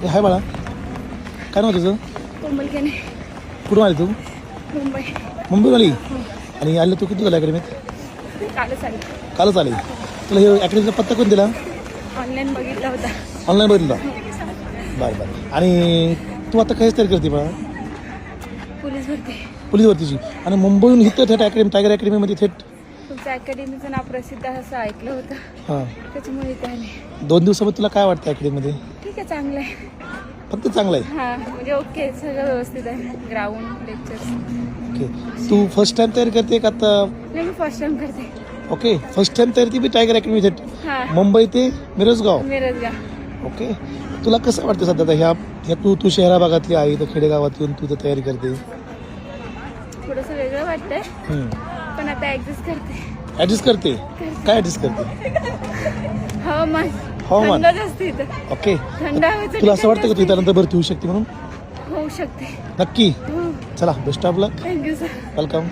हाय बाळा, काय नाव तुझं? कोमलकेने. कुठून आली तू? मुंबई. मुंबईत आली. आणि आले तू किती झालं अकॅडमीत? कालच आली. कालच आली. तुला हे अकॅडमीचा पत्ता कोण दिला? ऑनलाईन बघितला होता. ऑनलाईन बघितला. बरं बरं. आणि तू आता काहीच तयारी करते बाळा? पोलीस भरती. पोलीस भरतीची. आणि मुंबईहून इथं थेट अकॅडमी, टायगर अकॅडमीमध्ये थेट? तुमच्या अकॅडमीचं नाव प्रसिद्ध असं ऐकलं होतं, हां. त्याच्यामुळे इथे आले. 2 दिवसामध्ये तुला काय वाटतं अकॅडमीमध्ये? ठीक आहे, चांगलं आहे. फक्त चांगलं आहे? हां, म्हणजे ओके, सगळं व्यवस्थित आहे. Ground, lectures. ओके. तू फर्स्ट टाइम तयारी करते का आता? नाही, मी फर्स्ट टाइम करते. ओके. फर्स्ट टाइम तयारी ती बी टायगर अकॅडमी थेट हां, मुंबई ते मिरजगाव? मिरजगाव. ओके. तुला कसं वाटतं सध्या आता ह्या तू शहरा भागातली आहे, तर खेडेगावात येऊन तू तर तयारी करते? थोडंसं वेगळं वाटतंय, हम्म. पण आता ऍडजस्ट करते. ॲडजस्ट करते? काय ॲडजस्ट करते? हवामान. हवामान. थंड असते इथं. ओके. थंड हवेचं तुला असं वाटतं का ठिकाण तू त्यानंतर भरती होऊ शकते म्हणून? होऊ शकते. नक्की. हो. चला, best of luck. Thank you sir. Welcome.